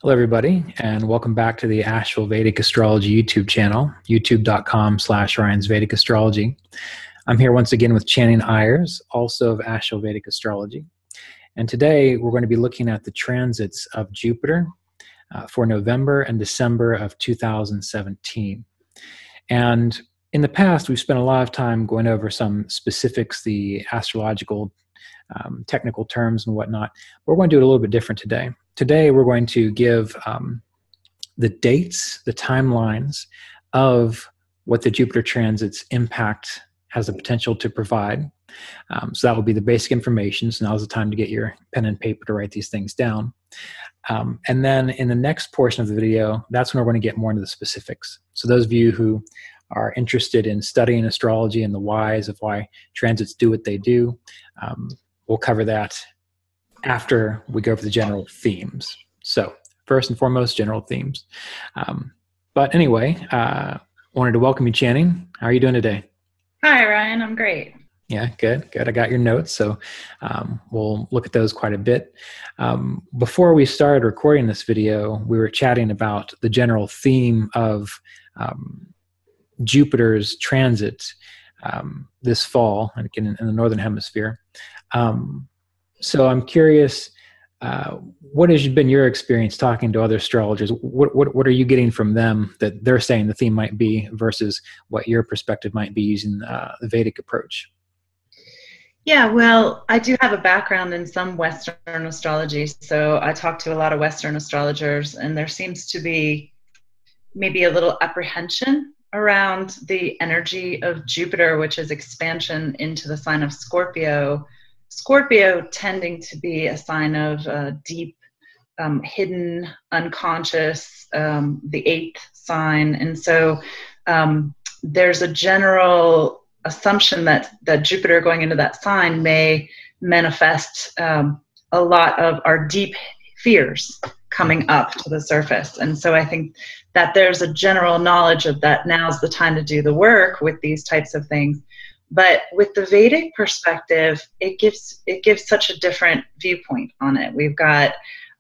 Hello, everybody, and welcome back to the Asheville Vedic Astrology YouTube channel, youtube.com/Ryan's Vedic Astrology. I'm here once again with Channing Ayers, also of Asheville Vedic Astrology. And today we're going to be looking at the transits of Jupiter for November and December of 2017. And in the past, we've spent a lot of time going over some specifics, the astrological technical terms and whatnot. We're going to do it a little bit different today. Today, we're going to give the dates, the timelines of what the Jupiter transit's impact has the potential to provide. So that will be the basic information. So now's the time to get your pen and paper to write these things down. And then in the next portion of the video, that's when we're going to get more into the specifics. So those of you who are interested in studying astrology and the whys of why transits do what they do, we'll cover that after we go over the general themes. So first and foremost, general themes. But anyway, wanted to welcome you, Channing. How are you doing today? Hi, Ryan. I'm great. Yeah, good. I got your notes, so we'll look at those quite a bit. Before we started recording this video, we were chatting about the general theme of Jupiter's transit this fall, and again in the Northern Hemisphere. So I'm curious, what has been your experience talking to other astrologers? What are you getting from them that they're saying the theme might be versus what your perspective might be using the Vedic approach? Yeah, well, I do have a background in some Western astrology, so I talk to a lot of Western astrologers, and there seems to be maybe a little apprehension around the energy of Jupiter, which is expansion into the sign of Scorpio. Scorpio tending to be a sign of deep, hidden, unconscious, the eighth sign. And so there's a general assumption that Jupiter going into that sign may manifest a lot of our deep fears coming up to the surface. And so I think that there's a general knowledge of that now's the time to do the work with these types of things. But with the Vedic perspective, it gives such a different viewpoint on it. We've got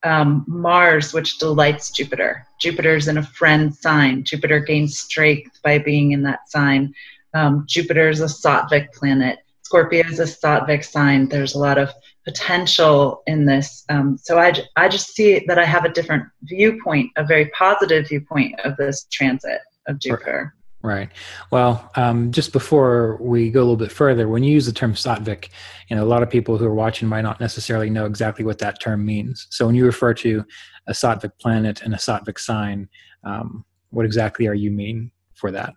Mars, which delights Jupiter. Jupiter's in a friend sign. Jupiter gains strength by being in that sign. Jupiter is a Sattvic planet. Scorpio is a Sattvic sign. There's a lot of potential in this. So I just see that I have a different viewpoint, a very positive viewpoint of this transit of Jupiter. Right. Well, just before we go a little bit further, when you use the term Sattvic, a lot of people who are watching might not necessarily know exactly what that term means. So when you refer to a Sattvic planet and a Sattvic sign, what exactly are you mean for that?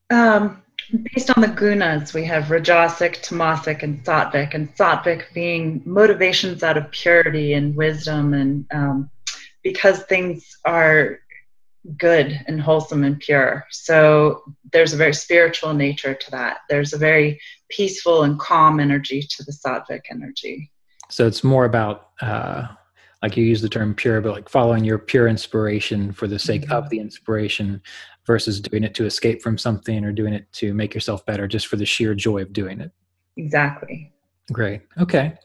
Based on the gunas, we have Rajasic, Tamasic, and Sattvic being motivations out of purity and wisdom, and because things are good and wholesome and pure. So there's a very spiritual nature to that. There's a very peaceful and calm energy to the Sattvic energy. So it's more about, like you use the term pure, but like following your pure inspiration for the sake of the inspiration versus doing it to escape from something or doing it to make yourself better just for the sheer joy of doing it. Exactly. Great. Okay.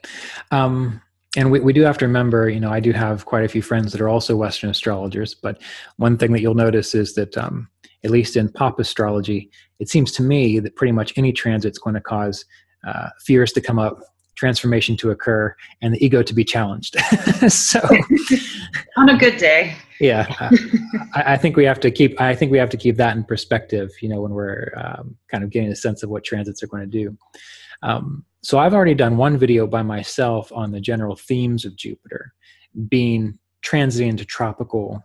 And we do have to remember, I do have quite a few friends that are also Western astrologers, but one thing that you'll notice is that, at least in pop astrology, it seems to me that pretty much any transit is going to cause fears to come up, transformation to occur, and the ego to be challenged. So, on a good day. Yeah, I think we have to keep that in perspective, when we're kind of getting a sense of what transits are going to do. So I've already done one video by myself on the general themes of Jupiter being transiting into tropical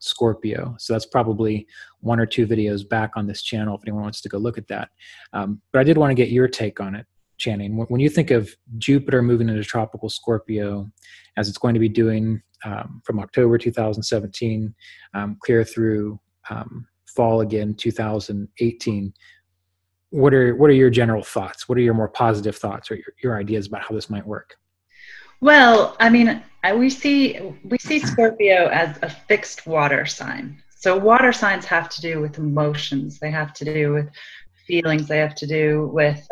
Scorpio. So that's probably one or two videos back on this channel if anyone wants to go look at that. But I did want to get your take on it, Channing. When you think of Jupiter moving into tropical Scorpio, as it's going to be doing from October 2017 clear through fall again 2018, what are your general thoughts? What are your more positive thoughts or your ideas about how this might work? Well, I mean, we see Scorpio as a fixed water sign. So water signs have to do with emotions. They have to do with feelings. They have to do with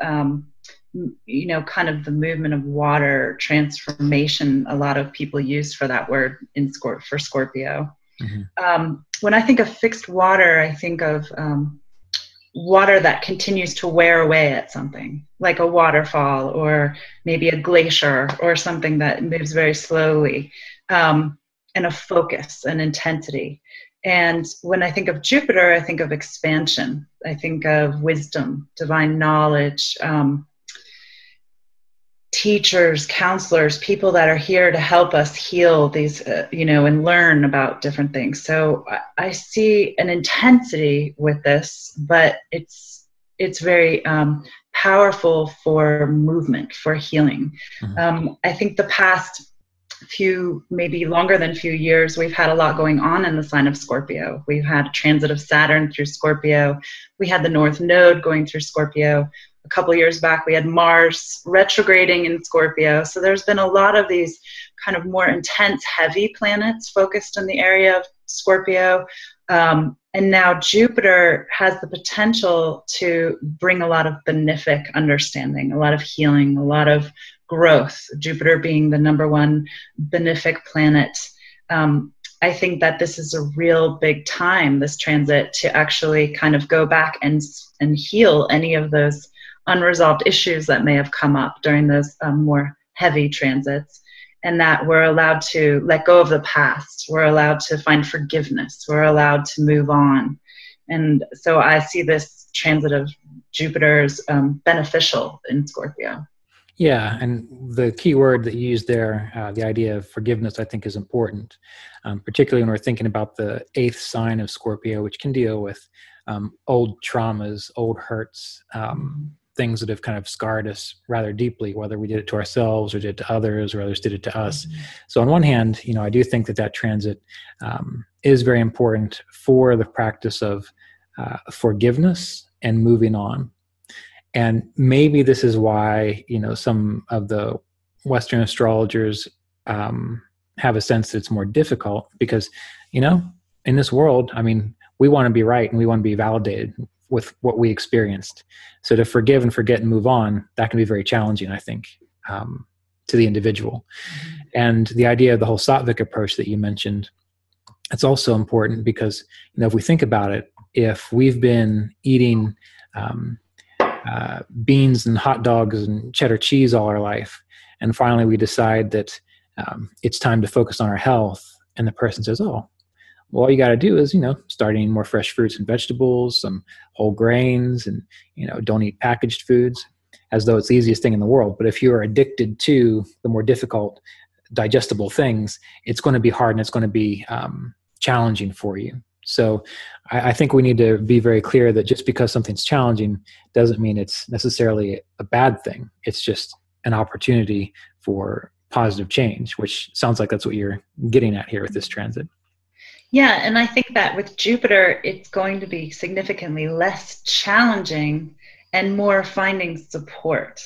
kind of the movement of water, transformation. A lot of people use for that word for Scorpio. When I think of fixed water, I think of water that continues to wear away at something, like a waterfall or maybe a glacier or something that moves very slowly, and a focus and intensity. And when I think of Jupiter, I think of expansion. I think of wisdom, divine knowledge, teachers, counselors, people that are here to help us heal these, and learn about different things. So I see an intensity with this, but it's very powerful for movement, for healing. I think the past maybe longer than few years, we've had a lot going on in the sign of Scorpio. We've had a transit of Saturn through Scorpio. We had the North Node going through Scorpio. A couple of years back, we had Mars retrograding in Scorpio. So there's been a lot of these kind of more intense, heavy planets focused in the area of Scorpio. And now Jupiter has the potential to bring a lot of benefic understanding, a lot of healing, a lot of growth. Jupiter being the number one benefic planet. I think that this is a real big time, this transit, to actually kind of go back and heal any of those unresolved issues that may have come up during those more heavy transits, and that we're allowed to let go of the past. We're allowed to find forgiveness. We're allowed to move on. And so I see this transit of Jupiter as beneficial in Scorpio. Yeah, and the key word that you used there, the idea of forgiveness, I think is important, particularly when we're thinking about the 8th sign of Scorpio, which can deal with old traumas, old hurts, things that have kind of scarred us rather deeply, whether we did it to ourselves or did it to others or others did it to us. So on one hand, I do think that transit is very important for the practice of forgiveness and moving on. And maybe this is why, some of the Western astrologers have a sense that it's more difficult because, in this world, we want to be right and we want to be validated with what we experienced. So to forgive and forget and move on, that can be very challenging, I think, to the individual. And the idea of the whole Sattvic approach that you mentioned, it's also important because, if we think about it, if we've been eating beans and hot dogs and cheddar cheese all our life, and finally we decide that it's time to focus on our health, and the person says, oh, well, all you got to do is, start eating more fresh fruits and vegetables, some whole grains, and, don't eat packaged foods, as though it's the easiest thing in the world. But if you're addicted to the more difficult digestible things, it's going to be hard and it's going to be challenging for you. So I think we need to be very clear that just because something's challenging doesn't mean it's necessarily a bad thing. It's just an opportunity for positive change, which sounds like that's what you're getting at here with this transit. Yeah, and I think that with Jupiter, it's going to be significantly less challenging and more finding support,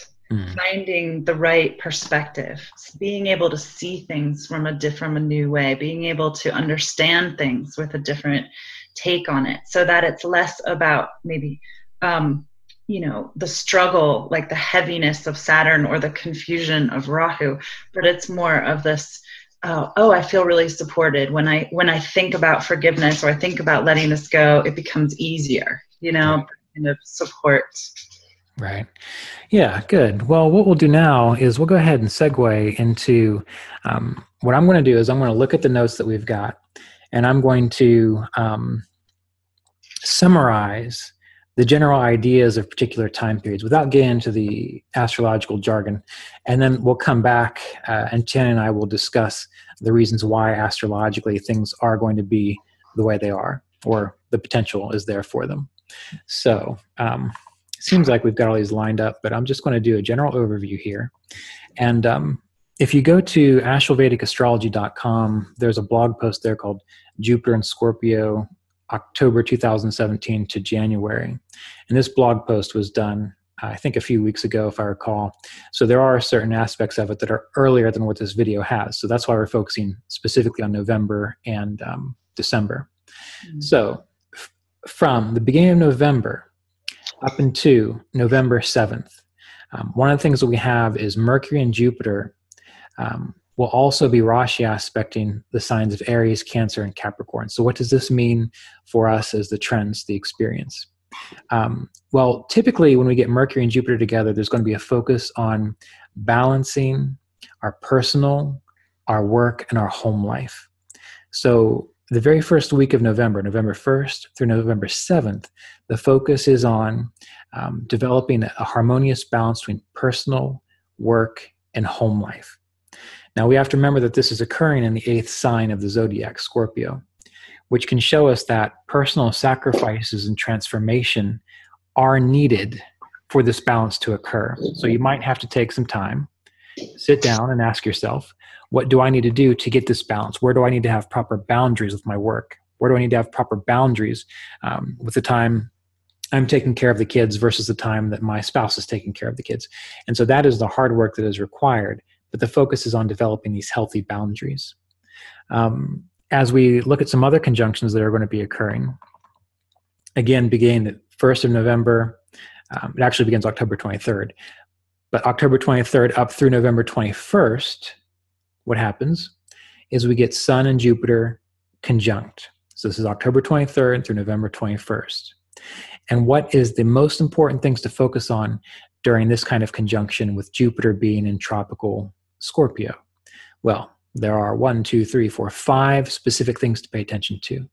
finding the right perspective, being able to see things from a new way, being able to understand things with a different take on it, so that it's less about maybe, the struggle, like the heaviness of Saturn or the confusion of Rahu, but it's more of this, I feel really supported. When I think about forgiveness or I think about letting this go, it becomes easier, kind of support. Right. Yeah, good. Well, what we'll do now is we'll go ahead and segue into what I'm going to do is I'm going to look at the notes that we've got, and I'm going to summarize the general ideas of particular time periods without getting into the astrological jargon. And then we'll come back and Channing and I will discuss the reasons why astrologically things are going to be the way they are, or the potential is there for them. So it seems like we've got all these lined up, but I'm just going to do a general overview here. And if you go to ashevillevedicastrology.com, there's a blog post there called Jupiter and Scorpio, October 2017 to January. And this blog post was done, I think, a few weeks ago, if I recall. So there are certain aspects of it that are earlier than what this video has. So that's why we're focusing specifically on November and December. So from the beginning of November up into November 7th, One of the things that we have is Mercury and Jupiter will also be Rashi aspecting the signs of Aries, Cancer, and Capricorn. So what does this mean for us as the trends, the experience? Well, typically when we get Mercury and Jupiter together, there's going to be a focus on balancing our personal, our work, and our home life. So the very first week of November, November 1st through November 7th, the focus is on developing a harmonious balance between personal, work, and home life. Now we have to remember that this is occurring in the 8th sign of the zodiac, Scorpio, which can show us that personal sacrifices and transformation are needed for this balance to occur. So you might have to take some time, sit down and ask yourself, what do I need to do to get this balance? Where do I need to have proper boundaries with my work? Where do I need to have proper boundaries with the time I'm taking care of the kids versus the time that my spouse is taking care of the kids? And so that is the hard work that is required, but the focus is on developing these healthy boundaries. As we look at some other conjunctions that are going to be occurring, again, beginning the 1st of November, it actually begins October 23rd, but October 23rd up through November 21st, what happens is we get Sun and Jupiter conjunct. So this is October 23rd through November 21st. And what is the most important things to focus on during this kind of conjunction with Jupiter being in tropical Scorpio? Well, there are 5 specific things to pay attention to.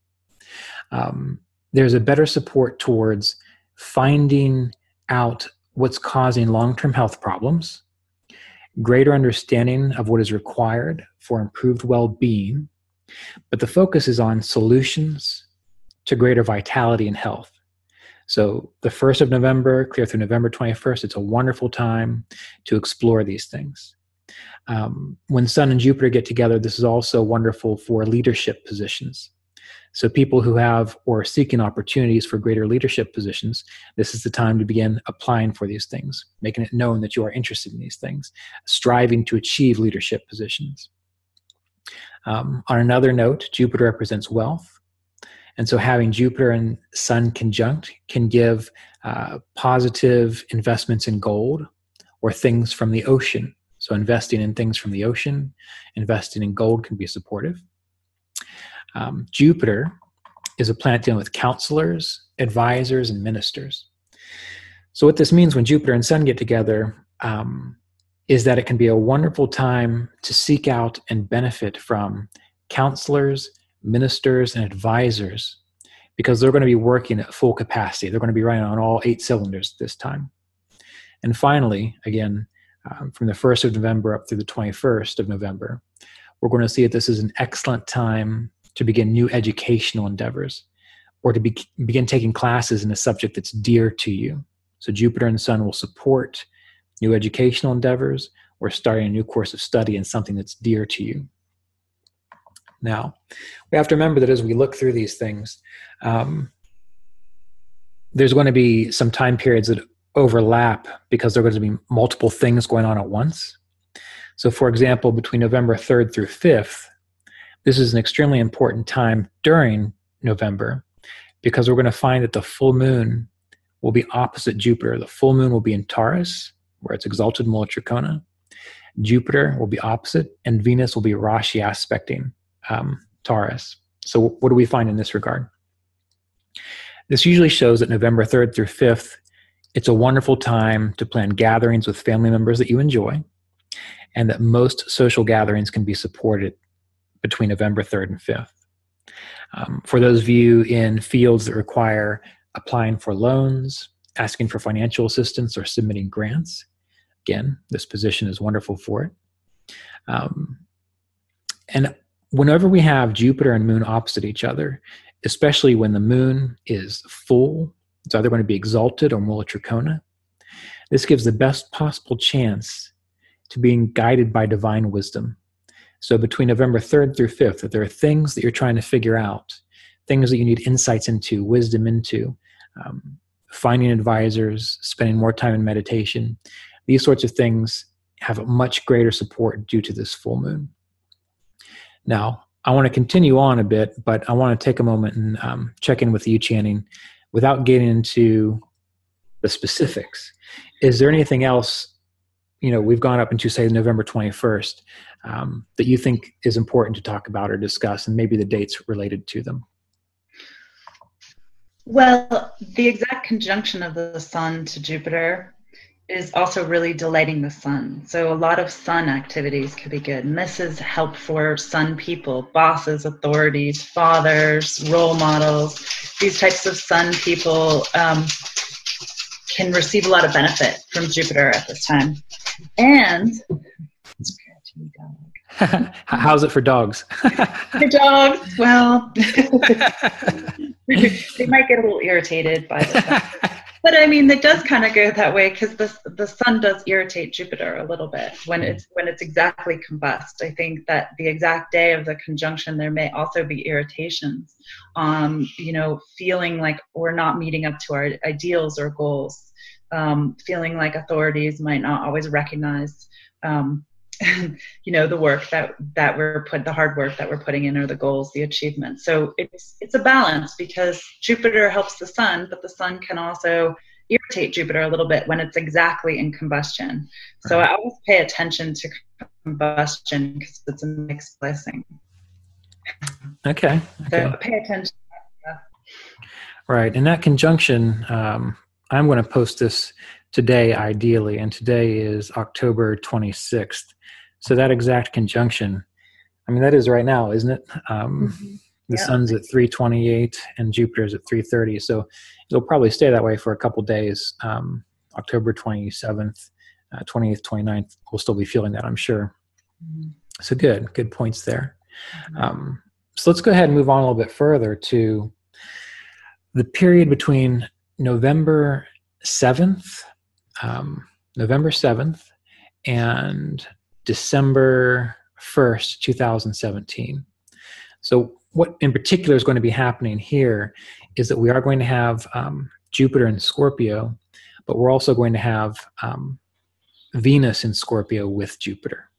There's a better support towards finding out what's causing long-term health problems, greater understanding of what is required for improved well-being, but the focus is on solutions to greater vitality and health. So the 1st of November, clear through November 21st, it's a wonderful time to explore these things. When Sun and Jupiter get together, this is also wonderful for leadership positions. So people who have or are seeking opportunities for greater leadership positions, this is the time to begin applying for these things, making it known that you are interested in these things, striving to achieve leadership positions. On another note, Jupiter represents wealth. And so having Jupiter and Sun conjunct can give positive investments in gold or things from the ocean. So investing in things from the ocean, investing in gold can be supportive. Jupiter is a planet dealing with counselors, advisors, and ministers. So what this means when Jupiter and Sun get together is that it can be a wonderful time to seek out and benefit from counselors, ministers, and advisors, because they're going to be working at full capacity. They're going to be running on all 8 cylinders this time. And finally, again, from the 1st of November up through the 21st of November, we're going to see that this is an excellent time to begin new educational endeavors or to begin taking classes in a subject that's dear to you. So Jupiter and Sun will support new educational endeavors or starting a new course of study in something that's dear to you. Now, we have to remember that as we look through these things, there's going to be some time periods that overlap because there are going to be multiple things going on at once. So for example, between November 3rd through 5th, this is an extremely important time during November because we're going to find that the full moon will be opposite Jupiter. The full moon will be in Taurus, where it's exalted Mula Trikona. Jupiter will be opposite, and Venus will be Rashi aspecting Taurus. So what do we find in this regard? This usually shows that November 3rd through 5th, it's a wonderful time to plan gatherings with family members that you enjoy, and that most social gatherings can be supported between November 3rd and 5th. For those of you in fields that require applying for loans, asking for financial assistance, or submitting grants, again, this position is wonderful for it. And whenever we have Jupiter and Moon opposite each other, especially when the Moon is full, it's either going to be exalted or Mula Trikona, this gives the best possible chance to being guided by divine wisdom. So between November 3rd through 5th, if there are things that you're trying to figure out, things that you need insights into, wisdom into, finding advisors, spending more time in meditation, these sorts of things have a much greater support due to this full moon. Now, I want to continue on a bit, but I want to take a moment and check in with you, Channing, without getting into the specifics. Is there anything else, we've gone up into, say, November 21st, that you think is important to talk about or discuss, and maybe the dates related to them? Well, the exact conjunction of the sun to Jupiter is also really delighting the sun. So a lot of sun activities could be good. And this is help for sun people, bosses, authorities, fathers, role models. These types of sun people can receive a lot of benefit from Jupiter at this time. And how's it for dogs? The dogs, well, they might get a little irritated by this. But I mean, it does kind of go that way because the sun does irritate Jupiter a little bit when it's exactly combust. I think that the exact day of the conjunction, there may also be irritations, feeling like we're not meeting up to our ideals or goals, feeling like authorities might not always recognize, the work the hard work that we're putting in, or the goals, the achievements. So it's a balance, because Jupiter helps the sun, but the sun can also irritate Jupiter a little bit when it's exactly in combustion. So I always pay attention to combustion because it's a mixed blessing. Okay. So pay attention. Right. And that conjunction, I'm going to post this today, ideally, and today is October 26th. So that exact conjunction, I mean, that is right now, isn't it? The sun's at 3:28 and Jupiter's at 3:30. So it'll probably stay that way for a couple days. October 27th, 28th, 29th, we'll still be feeling that, I'm sure. So good points there. So let's go ahead and move on a little bit further to the period between November 7th and December 1st, 2017. So what in particular is going to be happening here is that we are going to have Jupiter in Scorpio, but we're also going to have Venus in Scorpio with Jupiter.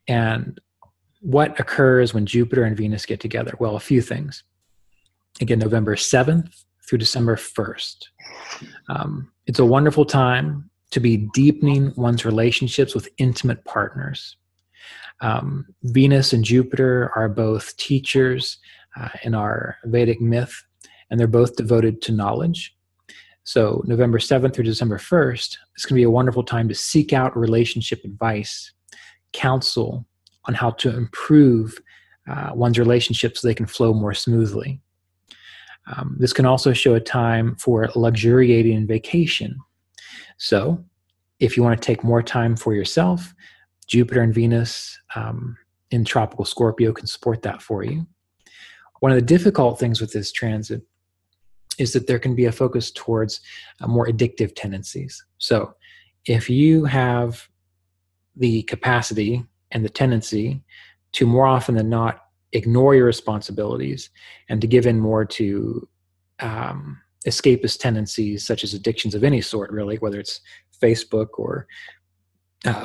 And what occurs when Jupiter and Venus get together? Well, a few things. Again, November 7th through December 1st. It's a wonderful time to be deepening one's relationships with intimate partners. Venus and Jupiter are both teachers in our Vedic myth, and they're both devoted to knowledge. So November 7th through December 1st, it's going to be a wonderful time to seek out relationship advice, counsel on how to improve one's relationships so they can flow more smoothly. This can also show a time for luxuriating and vacation. So if you want to take more time for yourself, Jupiter and Venus in tropical Scorpio can support that for you. One of the difficult things with this transit is that there can be a focus towards more addictive tendencies. So if you have the capacity and the tendency to more often than not ignore your responsibilities and to give in more to escapist tendencies, such as addictions of any sort, really, whether it's Facebook or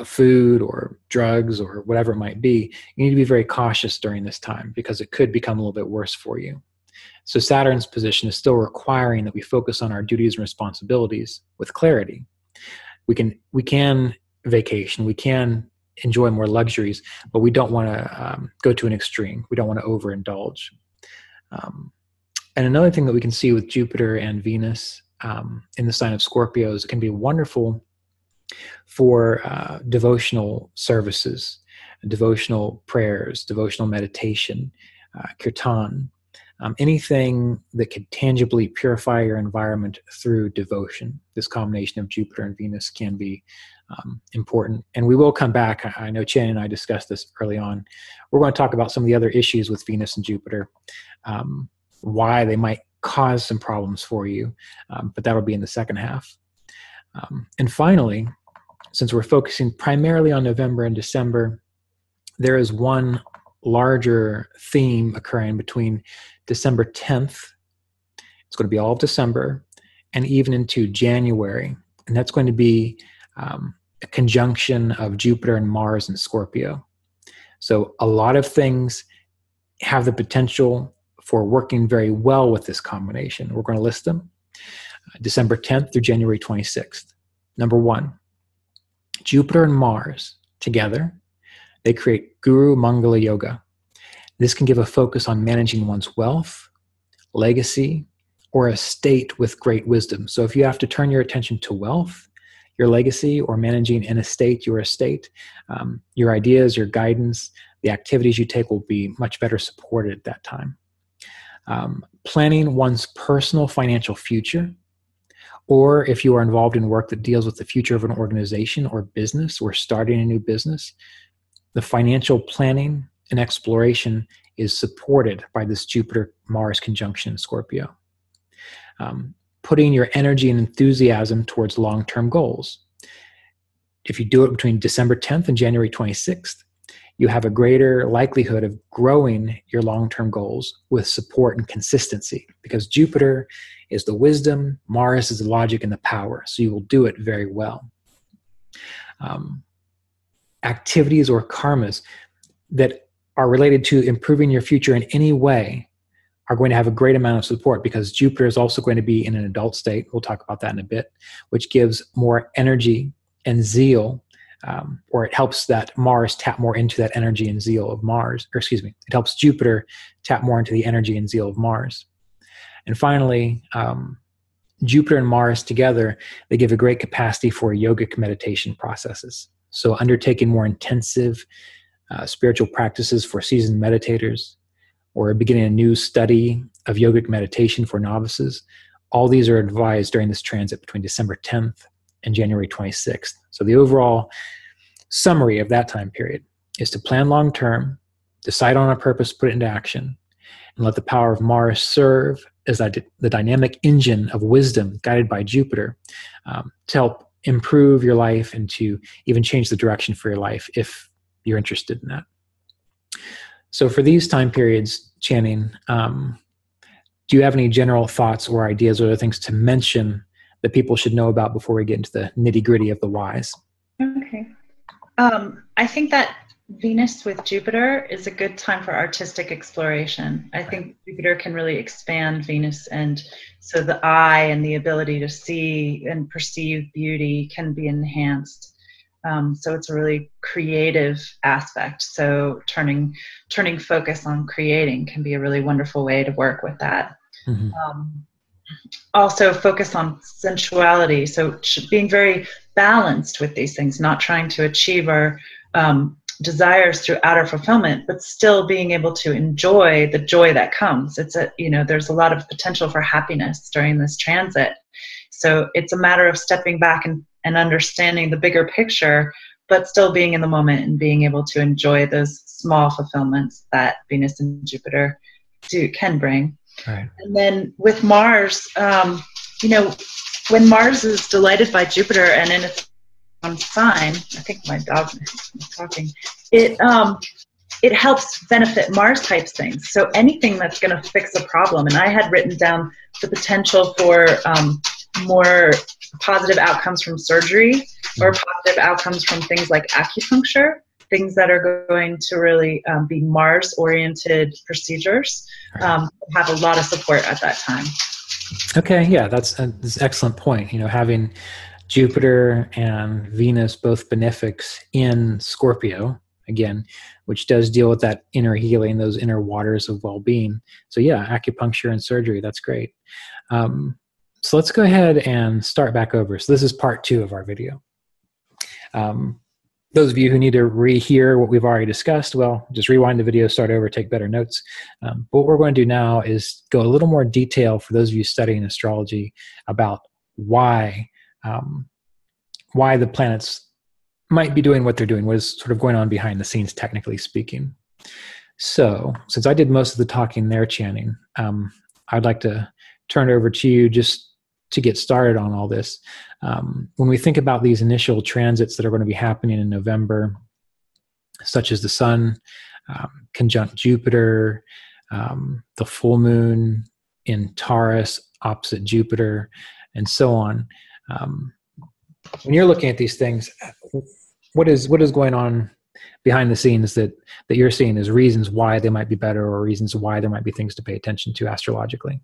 food or drugs or whatever it might be, you need to be very cautious during this time because it could become a little bit worse for you. So Saturn's position is still requiring that we focus on our duties and responsibilities with clarity. We can vacation, we can enjoy more luxuries, but we don't want to go to an extreme. We don't want to overindulge. And another thing that we can see with Jupiter and Venus in the sign of Scorpio is it can be wonderful for devotional services, devotional prayers, devotional meditation, kirtan, anything that could tangibly purify your environment through devotion. This combination of Jupiter and Venus can be important. And we will come back. I know Channing and I discussed this early on. We're going to talk about some of the other issues with Venus and Jupiter, why they might cause some problems for you, but that'll be in the second half. And finally, since we're focusing primarily on November and December, there is one larger theme occurring between December 10th, it's going to be all of December, and even into January. And that's going to be a conjunction of Jupiter and Mars in Scorpio. So a lot of things have the potential for working very well with this combination. We're going to list them. December 10th through January 26th. Number one, Jupiter and Mars together, they create Guru Mangala Yoga. This can give a focus on managing one's wealth, legacy, or a state with great wisdom. So if you have to turn your attention to wealth, your legacy, or managing an estate, your estate, your ideas, your guidance, the activities you take will be much better supported at that time. Planning one's personal financial future, or if you are involved in work that deals with the future of an organization or business, or starting a new business, the financial planning and exploration is supported by this Jupiter-Mars conjunction in Scorpio. Putting your energy and enthusiasm towards long-term goals. If you do it between December 10th and January 26th, you have a greater likelihood of growing your long-term goals with support and consistency, because Jupiter is the wisdom, Mars is the logic and the power, so you will do it very well. Activities or karmas that are related to improving your future in any way are going to have a great amount of support, because Jupiter is also going to be in an adult state. We'll talk about that in a bit, which gives more energy and zeal, or it helps that Mars tap more into that energy and zeal of Mars, or excuse me, it helps Jupiter tap more into the energy and zeal of Mars. And finally, Jupiter and Mars together, they give a great capacity for yogic meditation processes. So undertaking more intensive spiritual practices for seasoned meditators, or beginning a new study of yogic meditation for novices, all these are advised during this transit between December 10th and January 26th. So the overall summary of that time period is to plan long-term, decide on a purpose, put it into action, and let the power of Mars serve as the dynamic engine of wisdom guided by Jupiter to help improve your life and to even change the direction for your life if you're interested in that. So for these time periods, Channing, do you have any general thoughts or ideas or other things to mention that people should know about before we get into the nitty-gritty of the whys? Okay. I think that Venus with Jupiter is a good time for artistic exploration. I think Jupiter can really expand Venus, and so the eye and the ability to see and perceive beauty can be enhanced. So it's a really creative aspect. So turning focus on creating can be a really wonderful way to work with that. Mm-hmm. Also focus on sensuality. So being very balanced with these things, not trying to achieve our desires through outer fulfillment, but still being able to enjoy the joy that comes. There's a lot of potential for happiness during this transit. So it's a matter of stepping back and understanding the bigger picture, but still being in the moment and being able to enjoy those small fulfillments that Venus and Jupiter can bring. Right. And then with Mars, when Mars is delighted by Jupiter and in its own sign, I think my dog is talking, it helps benefit Mars type things. So anything that's going to fix a problem, and I had written down the potential for more positive outcomes from surgery, or positive outcomes from things like acupuncture, things that are going to really be Mars-oriented procedures, have a lot of support at that time. Okay, yeah, that's an excellent point. Having Jupiter and Venus both benefics in Scorpio, again, which does deal with that inner healing, those inner waters of well-being. So yeah, acupuncture and surgery, that's great. So let's go ahead and start back over. So this is part 2 of our video. Those of you who need to rehear what we've already discussed, well, just rewind the video, start over, take better notes. But what we're going to do now is go a little more detail for those of you studying astrology about why the planets might be doing what they're doing, what is sort of going on behind the scenes, technically speaking. So since I did most of the talking there, Channing, I'd like to turn it over to you just to get started on all this. When we think about these initial transits that are going to be happening in November, such as the Sun conjunct Jupiter, the full moon in Taurus opposite Jupiter, and so on. When you're looking at these things, what is going on behind the scenes that you're seeing as reasons why they might be better, or reasons why there might be things to pay attention to astrologically?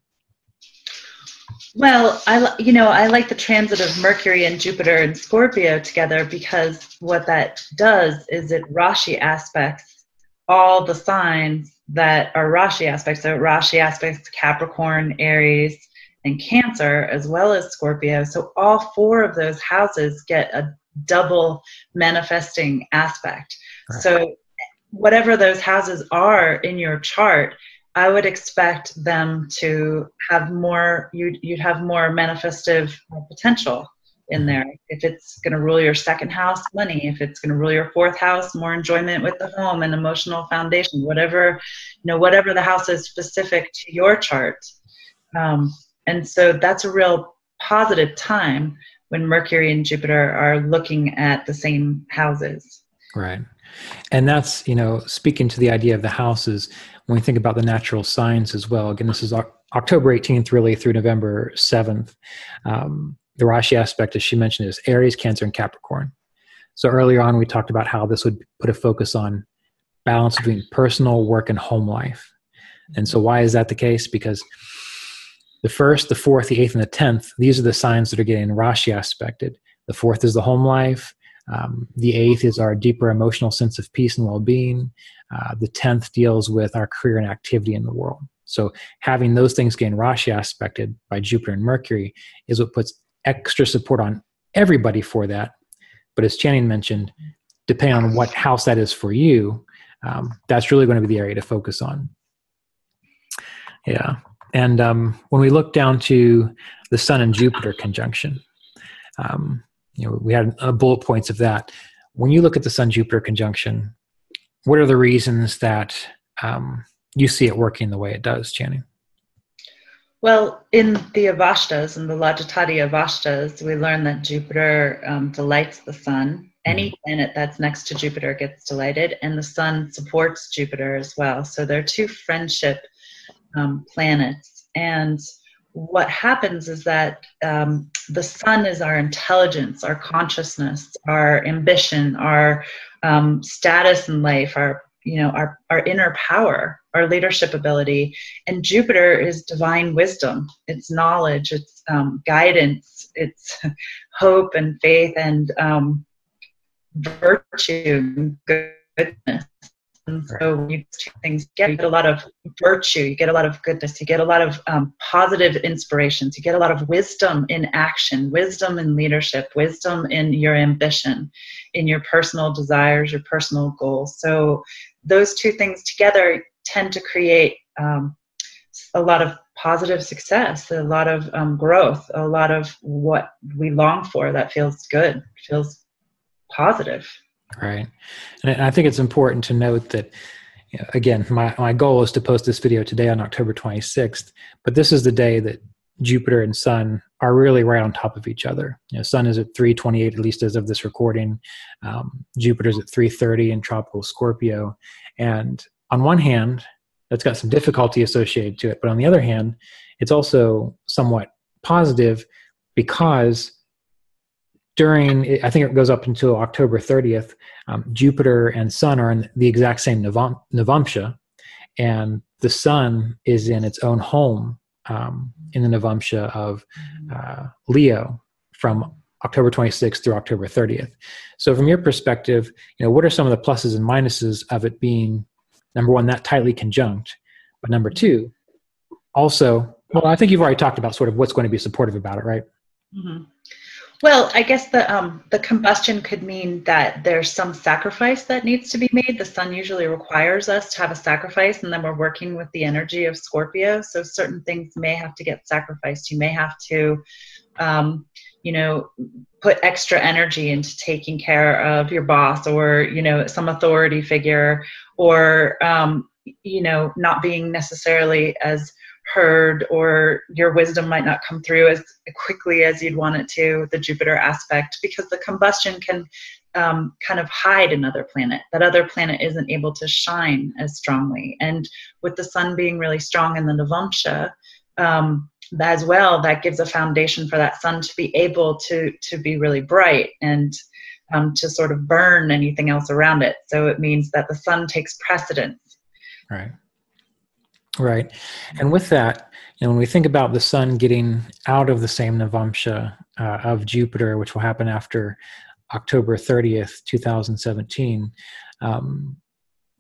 Well, I like the transit of Mercury and Jupiter and Scorpio together, because what that does is it Rashi aspects all the signs that are Rashi aspects. So Rashi aspects Capricorn, Aries, and Cancer, as well as Scorpio. So all four of those houses get a double manifesting aspect. Right. So whatever those houses are in your chart, I would expect them to have more, you'd have more manifestive potential in there. If it's going to rule your second house, money. If it's going to rule your fourth house, more enjoyment with the home and emotional foundation, whatever the house is specific to your chart. And so that's a real positive time when Mercury and Jupiter are looking at the same houses. Right. And that's, speaking to the idea of the houses, when we think about the natural signs as well, again, this is October 18th, really through November 7th. The Rashi aspect, as she mentioned, is Aries, Cancer, and Capricorn. So earlier on, we talked about how this would put a focus on balance between personal, work, and home life. And so why is that the case? Because the 1st, the 4th, the 8th, and the 10th, these are the signs that are getting Rashi aspected. The 4th is the home life. The 8th is our deeper emotional sense of peace and well-being. The 10th deals with our career and activity in the world. So having those things getting Rashi aspected by Jupiter and Mercury is what puts extra support on everybody for that. But as Channing mentioned, depending on what house that is for you, that's really going to be the area to focus on. Yeah. And when we look down to the Sun and Jupiter conjunction, we had bullet points of that. When you look at the Sun-Jupiter conjunction, what are the reasons that you see it working the way it does, Channing? Well, in the Avastas, in the Lajatati Avastas, we learn that Jupiter delights the Sun. Any planet that's next to Jupiter gets delighted, and the Sun supports Jupiter as well. So they're two friendship planets. And what happens is that the Sun is our intelligence, our consciousness, our ambition, our status in life, our inner power, our leadership ability. And Jupiter is divine wisdom. It's knowledge, it's guidance, it's hope and faith and virtue and goodness. And so when you two things together, you get a lot of virtue, you get a lot of goodness, you get a lot of positive inspirations, you get a lot of wisdom in action, wisdom in leadership, wisdom in your ambition, in your personal desires, your personal goals. So those two things together tend to create a lot of positive success, a lot of growth, a lot of what we long for that feels good, feels positive. Right. And I think it's important to note that, again, my goal is to post this video today on October 26th, but this is the day that Jupiter and Sun are really right on top of each other. Sun is at 328, at least as of this recording. Jupiter's at 330 in tropical Scorpio. And on one hand, that's got some difficulty associated to it. But on the other hand, it's also somewhat positive because I think it goes up until October 30th, Jupiter and Sun are in the exact same Navamsha, and the Sun is in its own home in the Navamsha of Leo from October 26th through October 30th. So from your perspective, what are some of the pluses and minuses of it being, number one, that tightly conjunct, but number two, also, well, I think you've already talked about sort of what's going to be supportive about it, right? Mm-hmm. Well, I guess the combustion could mean that there's some sacrifice that needs to be made. The Sun usually requires us to have a sacrifice, and then we're working with the energy of Scorpio. So certain things may have to get sacrificed. You may have to, put extra energy into taking care of your boss or, some authority figure or, not being necessarily as heard, or your wisdom might not come through as quickly as you'd want it to, the Jupiter aspect, because the combustion can kind of hide another planet. That other planet isn't able to shine as strongly. And with the Sun being really strong in the Navamsha, as well, that gives a foundation for that Sun to be able to be really bright and to sort of burn anything else around it. So it means that the Sun takes precedence. Right. Right. And with that, when we think about the sun getting out of the same Navamsha of Jupiter, which will happen after October 30th, 2017, um,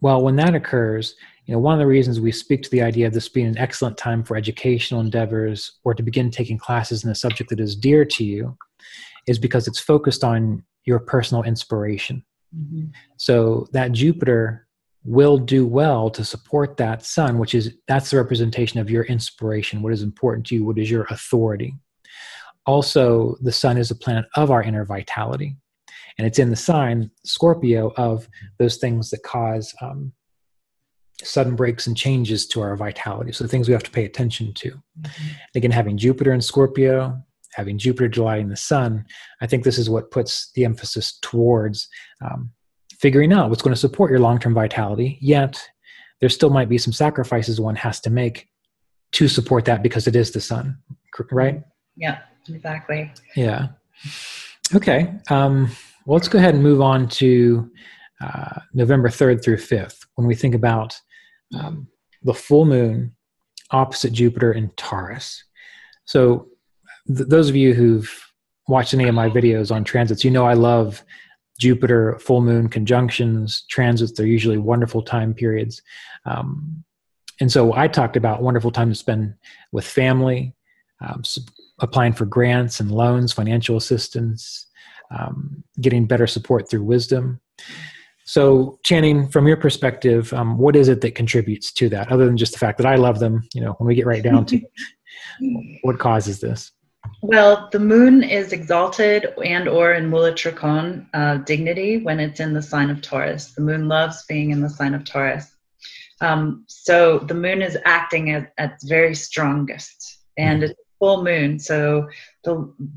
well, when that occurs, one of the reasons we speak to the idea of this being an excellent time for educational endeavors or to begin taking classes in a subject that is dear to you is because it's focused on your personal inspiration. Mm-hmm. So that Jupiter will do well to support that sun, that's the representation of your inspiration, what is important to you, what is your authority. Also, the sun is a planet of our inner vitality, and it's in the sign Scorpio of those things that cause sudden breaks and changes to our vitality. So the things we have to pay attention to. Mm-hmm. Again, having Jupiter in Scorpio, having Jupiter delighting the sun, I think this is what puts the emphasis towards figuring out what's going to support your long-term vitality, yet there still might be some sacrifices one has to make to support that because it is the sun, right? Yeah, exactly. Yeah. Okay. Well, let's go ahead and move on to November 3rd through 5th, when we think about the full moon opposite Jupiter in Taurus. So those of you who've watched any of my videos on transits, I love Jupiter full moon conjunctions, transits. They're usually wonderful time periods. And so I talked about wonderful time to spend with family, applying for grants and loans, financial assistance, getting better support through wisdom. So Channing, from your perspective, what is it that contributes to that, other than just the fact that I love them, when we get right down to what causes this? Well, the moon is exalted and or in Mula Trikon, dignity, when it's in the sign of Taurus. The moon loves being in the sign of Taurus. So the moon is acting at its very strongest, and it's full moon. So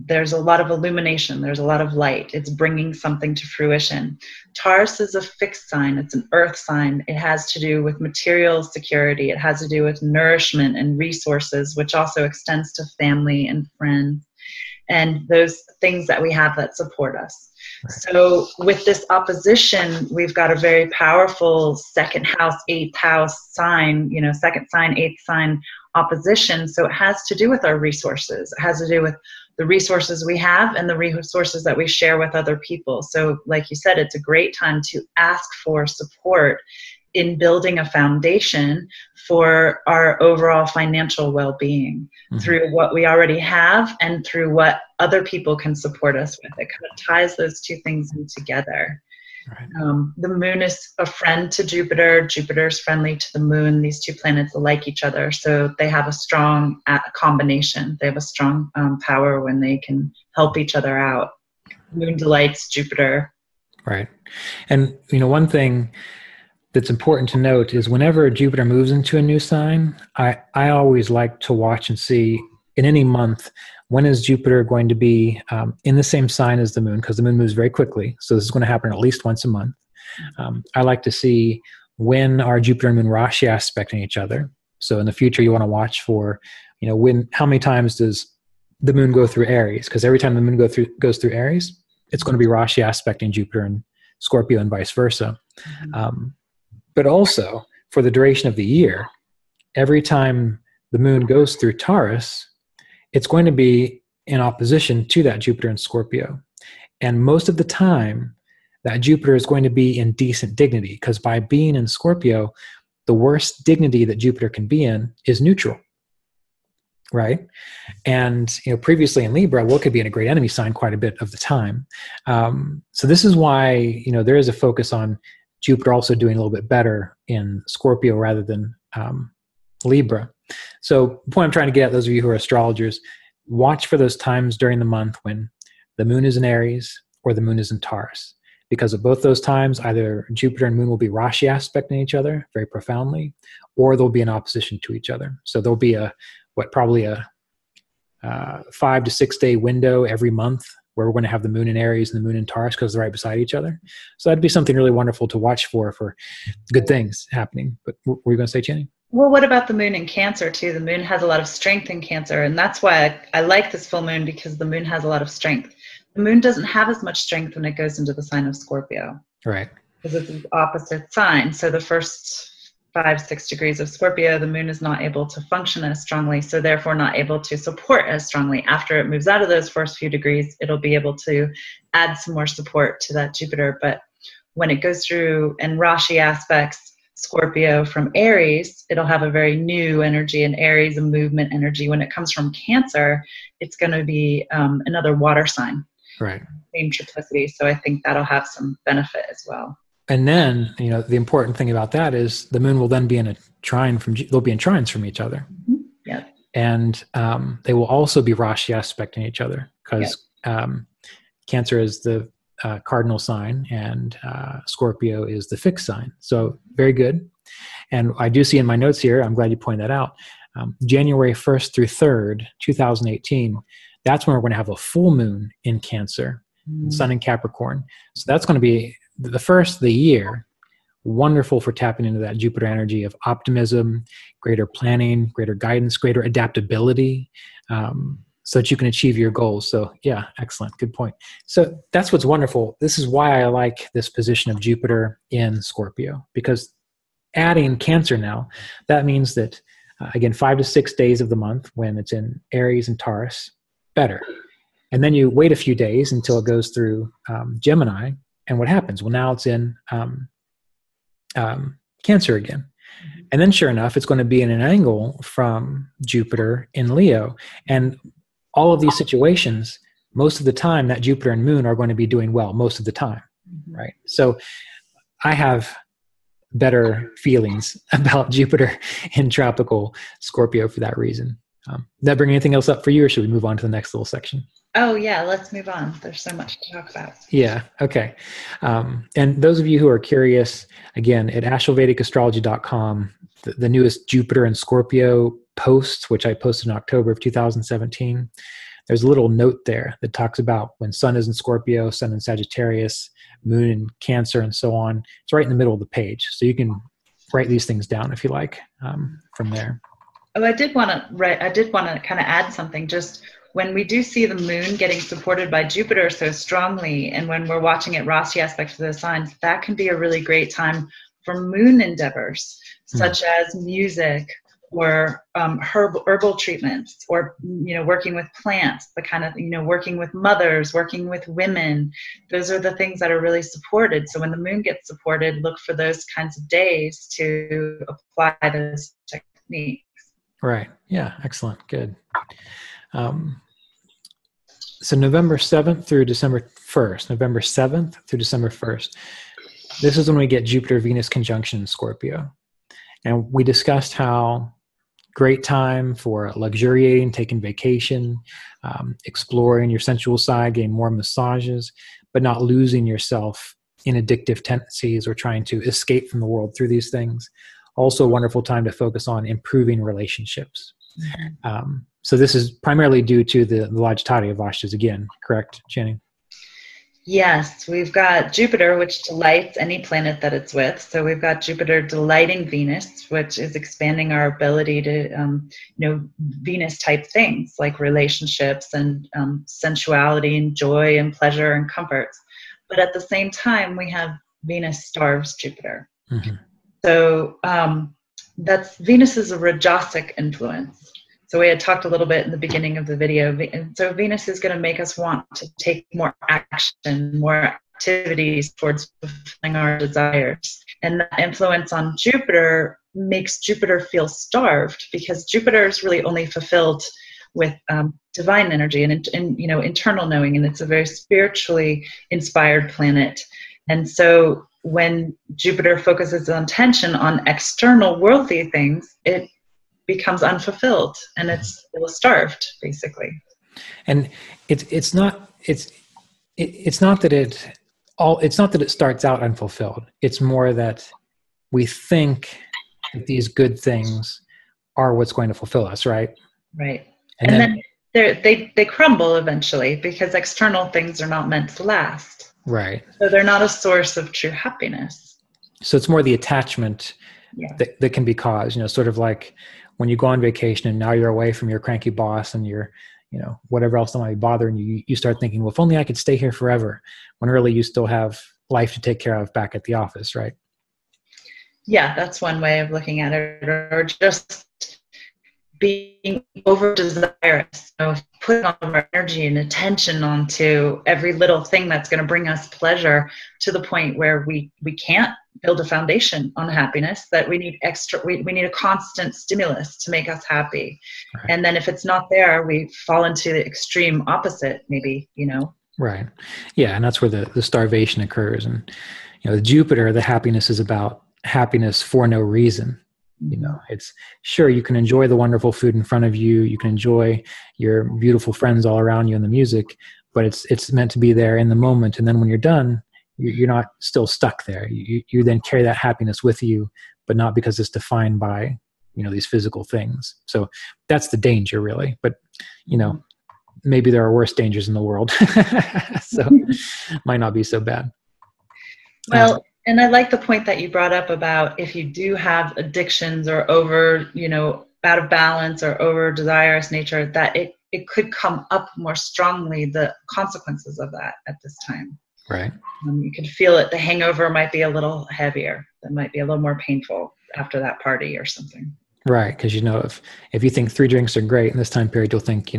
there's a lot of illumination. There's a lot of light. It's bringing something to fruition. Taurus is a fixed sign. It's an earth sign. It has to do with material security. It has to do with nourishment and resources, which also extends to family and friends and those things that we have that support us. Right. So with this opposition, we've got a very powerful second house, eighth house sign, second sign, eighth sign opposition. So it has to do with our resources. It has to do with the resources we have and the resources that we share with other people. So like you said, it's a great time to ask for support in building a foundation for our overall financial well-being through what we already have and through what other people can support us with. It kind of ties those two things in together. Right. The moon is a friend to Jupiter. Jupiter's friendly to the moon. These two planets like each other, so they have a strong combination. They have a strong power when they can help each other out. Moon delights Jupiter. Right. And one thing that's important to note is whenever Jupiter moves into a new sign, I always like to watch and see in any month, when is Jupiter going to be in the same sign as the moon, because the moon moves very quickly. So this is going to happen at least once a month. I like to see when are Jupiter and moon Rashi aspecting each other. So in the future, you want to watch for, how many times does the moon go through Aries? Because every time the moon goes through Aries, it's going to be Rashi aspecting Jupiter and Scorpio and vice versa. But also for the duration of the year, every time the moon goes through Taurus, it's going to be in opposition to that Jupiter and Scorpio. And most of the time, that Jupiter is going to be in decent dignity, because by being in Scorpio, the worst dignity that Jupiter can be in is neutral, right? And previously in Libra, what could be in a great enemy sign quite a bit of the time. So this is why there is a focus on Jupiter also doing a little bit better in Scorpio rather than Libra. So the point I'm trying to get at, those of you who are astrologers, watch for those times during the month when the moon is in Aries or the moon is in Taurus. Because of both those times, either Jupiter and moon will be Rashi aspecting each other very profoundly, or they'll be in opposition to each other. So there'll be probably a 5 to 6 day window every month where we're going to have the moon in Aries and the moon in Taurus because they're right beside each other. So that'd be something really wonderful to watch for good things happening. But what were you going to say, Channing? Well, what about the moon in Cancer too? The moon has a lot of strength in Cancer, and that's why I like this full moon, because the moon has a lot of strength. The moon doesn't have as much strength when it goes into the sign of Scorpio. Right. Because it's the opposite sign. So the first 5-6 degrees of Scorpio, the moon is not able to function as strongly, so therefore not able to support as strongly. After it moves out of those first few degrees, it'll be able to add some more support to that Jupiter. But when it goes through and Rashi aspects Scorpio from Aries, it'll have a very new energy, and Aries a movement energy. When it comes from Cancer, it's going to be another water sign. Right. Same triplicity. So I think that'll have some benefit as well. And then, the important thing about that is the moon will then be in a trine they'll be in trines from each other. Mm-hmm. Yeah. And they will also be Rashi aspecting each other, because Cancer is the cardinal sign and Scorpio is the fixed sign. So very good. And I do see in my notes here, I'm glad you pointed that out, January 1st through 3rd, 2018, that's when we're going to have a full moon in Cancer, Sun in Capricorn. So that's going to be the first of the year, wonderful for tapping into that Jupiter energy of optimism, greater planning, greater guidance, greater adaptability, so that you can achieve your goals. So yeah, excellent. Good point. So that's what's wonderful. This is why I like this position of Jupiter in Scorpio, because adding Cancer now, that means that, again, 5 to 6 days of the month when it's in Aries and Taurus, better. And then you wait a few days until it goes through Gemini. And what happens? Well, now it's in Cancer again. And then sure enough, it's going to be in an angle from Jupiter in Leo. And all of these situations, most of the time, that Jupiter and moon are going to be doing well most of the time, right? So I have better feelings about Jupiter in tropical Scorpio for that reason. Did that bring anything else up for you, or should we move on to the next little section? Oh, yeah, let's move on. There's so much to talk about. Yeah, okay. And those of you who are curious, again, at AstrologicAstrology.com, the newest Jupiter and Scorpio post, which I posted in October of 2017, there's a little note there that talks about when Sun is in Scorpio, Sun in Sagittarius, Moon in Cancer, and so on. It's right in the middle of the page. So you can write these things down if you like from there. Oh, I did want to kind of add something. Just when we do see the moon getting supported by Jupiter so strongly, and when we're watching it Rashi aspect to those signs, that can be a really great time for moon endeavors, such as music or herbal treatments, or working with plants, the kind of working with mothers, working with women. Those are the things that are really supported. So when the moon gets supported, look for those kinds of days to apply those techniques. Right. Yeah. Excellent. Good. So November 7th through December 1st, November 7th through December 1st, this is when we get Jupiter-Venus conjunction in Scorpio. And we discussed how great time for luxuriating, taking vacation, exploring your sensual side, getting more massages, but not losing yourself in addictive tendencies or trying to escape from the world through these things. Also a wonderful time to focus on improving relationships. So this is primarily due to the Logitati of Ashtas again, correct, Channing? Yes, we've got Jupiter, which delights any planet that it's with. So we've got Jupiter delighting Venus, which is expanding our ability to, Venus-type things like relationships and sensuality and joy and pleasure and comforts. But at the same time, we have Venus starves Jupiter. Mm-hmm. So that's Venus is a Rajasic influence. So we had talked a little bit in the beginning of the video. And so Venus is going to make us want to take more action, more activities towards fulfilling our desires. And that influence on Jupiter makes Jupiter feel starved, because Jupiter is really only fulfilled with divine energy and internal knowing. And it's a very spiritually inspired planet. And so when Jupiter focuses on attention on external worldly things, it becomes unfulfilled and it was starved, basically. And it's not that it starts out unfulfilled. It's more that we think that these good things are what's going to fulfill us, right? Right. And then they crumble eventually, because external things are not meant to last. Right. So they're not a source of true happiness. So it's more the attachment that can be caused, sort of like when you go on vacation and now you're away from your cranky boss and you're, whatever else that might be bothering you, you start thinking, well, if only I could stay here forever, when really you still have life to take care of back at the office, right? Yeah, that's one way of looking at it, or just being over desirous, putting all of our energy and attention onto every little thing that's going to bring us pleasure, to the point where we can't build a foundation on happiness, that we need we need a constant stimulus to make us happy. Right. And then if it's not there, we fall into the extreme opposite, maybe, Right. Yeah, and that's where the starvation occurs. And the Jupiter, the happiness is about happiness for no reason. It's sure you can enjoy the wonderful food in front of you, you can enjoy your beautiful friends all around you and the music, but it's meant to be there in the moment. And then when you're done, you're not still stuck there. You then carry that happiness with you, but not because it's defined by these physical things. So that's the danger, really. But maybe there are worse dangers in the world, so might not be so bad. Well, and I like the point that you brought up about if you do have addictions or over, out of balance or over desirous nature, that it could come up more strongly, the consequences of that at this time. Right. You can feel it. The hangover might be a little heavier. It might be a little more painful after that party or something. Right. Because, if you think 3 drinks are great in this time period, you'll think,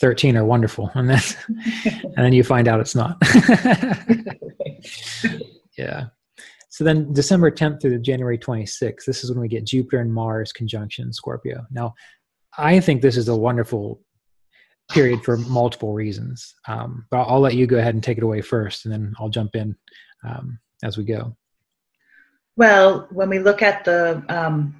13 are wonderful. And then you find out it's not. Yeah. So then December 10th through January 26th, this is when we get Jupiter and Mars conjunction Scorpio. Now, I think this is a wonderful period for multiple reasons. But I'll let you go ahead and take it away first, and then I'll jump in as we go. Well, when we look at the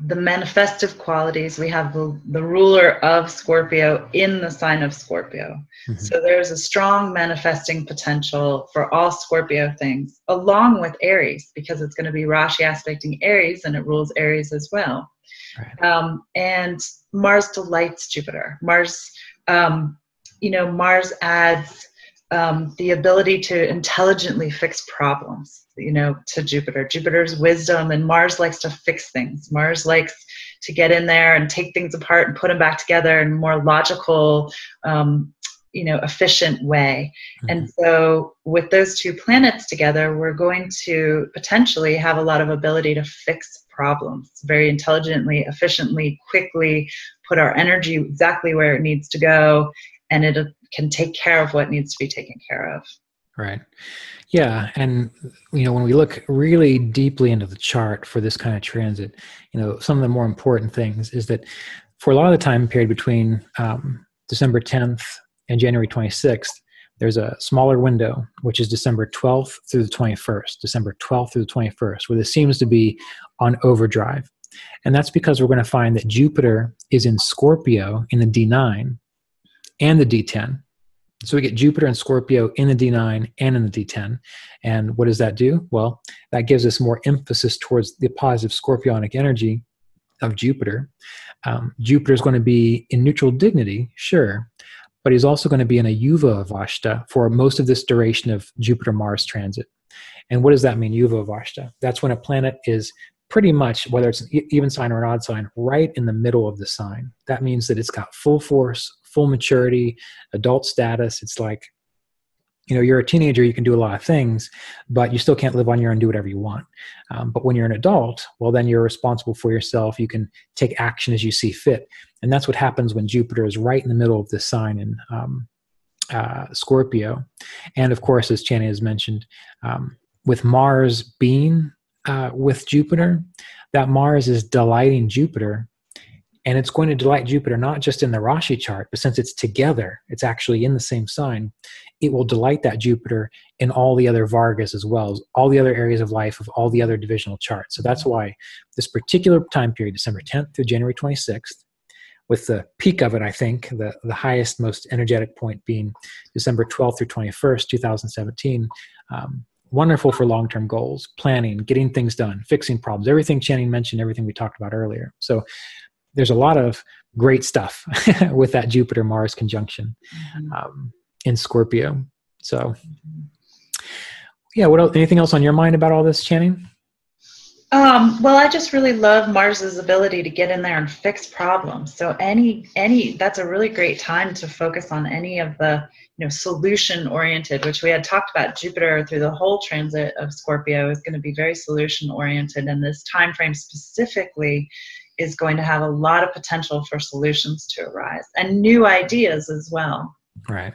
manifestive qualities, we have the ruler of Scorpio in the sign of Scorpio. Mm-hmm. So there's a strong manifesting potential for all Scorpio things, along with Aries, because it's going to be Rashi aspecting Aries, and it rules Aries as well. Right. And Mars delights Jupiter. Mars adds the ability to intelligently fix problems, to Jupiter. Jupiter's wisdom, and Mars likes to fix things. Mars likes to get in there and take things apart and put them back together in a more logical, efficient way. Mm-hmm. And so with those 2 planets together, we're going to potentially have a lot of ability to fix problems very intelligently, efficiently, quickly, put our energy exactly where it needs to go, and it can take care of what needs to be taken care of. Right. Yeah. And, when we look really deeply into the chart for this kind of transit, some of the more important things is that for a lot of the time period between December 10th and January 26th, there's a smaller window, which is December 12th through the 21st, where this seems to be on overdrive. And that's because we're going to find that Jupiter is in Scorpio in the D9 and the D10. So we get Jupiter and Scorpio in the D9 and in the D10. And what does that do? Well, that gives us more emphasis towards the positive scorpionic energy of Jupiter. Jupiter is going to be in neutral dignity, sure, but he's also going to be in a Yuva Avashta for most of this duration of Jupiter-Mars transit. And what does that mean, Yuva Avashta? That's when a planet is pretty much, whether it's an even sign or an odd sign, right in the middle of the sign. That means that it's got full force, full maturity, adult status. It's like, you're a teenager, you can do a lot of things, but you still can't live on your own and do whatever you want. But when you're an adult, well, then you're responsible for yourself. You can take action as you see fit. And that's what happens when Jupiter is right in the middle of this sign in Scorpio. And of course, as Channing has mentioned, with Mars being with Jupiter, that Mars is delighting Jupiter. And it's going to delight Jupiter not just in the Rashi chart, but since it's together, it's actually in the same sign, it will delight that Jupiter in all the other Vargas as well as all the other areas of life of all the other divisional charts. So that's why this particular time period, December 10th through January 26th, with the peak of it, I think, the highest, most energetic point being December 12th through 21st, 2017, wonderful for long-term goals, planning, getting things done, fixing problems, everything Channing mentioned, everything we talked about earlier. So there's a lot of great stuff with that Jupiter-Mars conjunction in Scorpio. So, yeah, what else, anything else on your mind about all this, Channing? Well, I just really love Mars's ability to get in there and fix problems. So that's a really great time to focus on any of the, solution oriented, which we had talked about. Jupiter through the whole transit of Scorpio is going to be very solution oriented, and this time frame specifically is going to have a lot of potential for solutions to arise and new ideas as well. Right.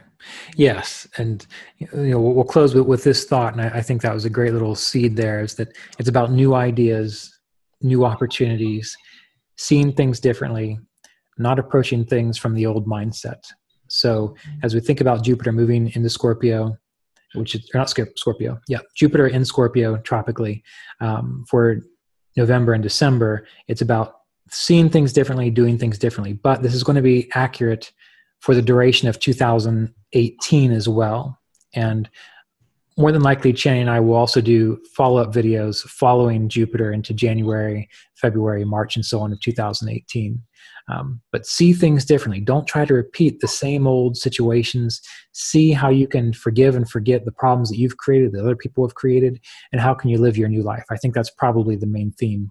Yes. And we'll close with this thought. And I think that was a great little seed there, is that it's about new ideas, new opportunities, seeing things differently, not approaching things from the old mindset. So as we think about Jupiter moving into Scorpio, which is, or not Scorpio, yeah, Jupiter in Scorpio tropically, for November and December, it's about seeing things differently, doing things differently. But this is going to be accurate for the duration of 2018 as well. And more than likely, Channing and I will also do follow-up videos following Jupiter into January, February, March, and so on of 2018. But see things differently. Don't try to repeat the same old situations. See how you can forgive and forget the problems that you've created, that other people have created, and how can you live your new life. I think that's probably the main theme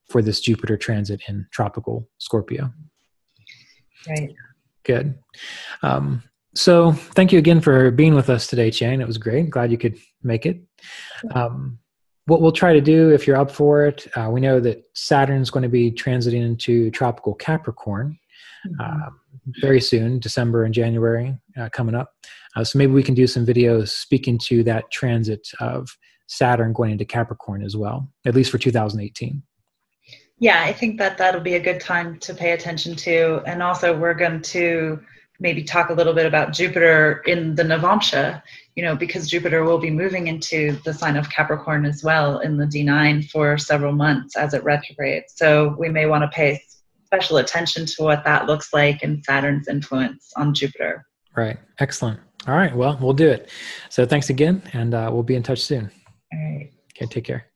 for this Jupiter transit in tropical Scorpio. Right. Good. So thank you again for being with us today, Channing. It was great. Glad you could make it. What we'll try to do, if you're up for it, we know that Saturn's going to be transiting into tropical Capricorn very soon, December and January coming up. So maybe we can do some videos speaking to that transit of Saturn going into Capricorn as well, at least for 2018. Yeah, I think that'll be a good time to pay attention to. And also we're going to maybe talk a little bit about Jupiter in the Navamsha, because Jupiter will be moving into the sign of Capricorn as well in the D9 for several months as it retrogrades. So we may want to pay special attention to what that looks like and Saturn's influence on Jupiter. Right. Excellent. All right. Well, we'll do it. So thanks again, and we'll be in touch soon. All right. Okay. Take care.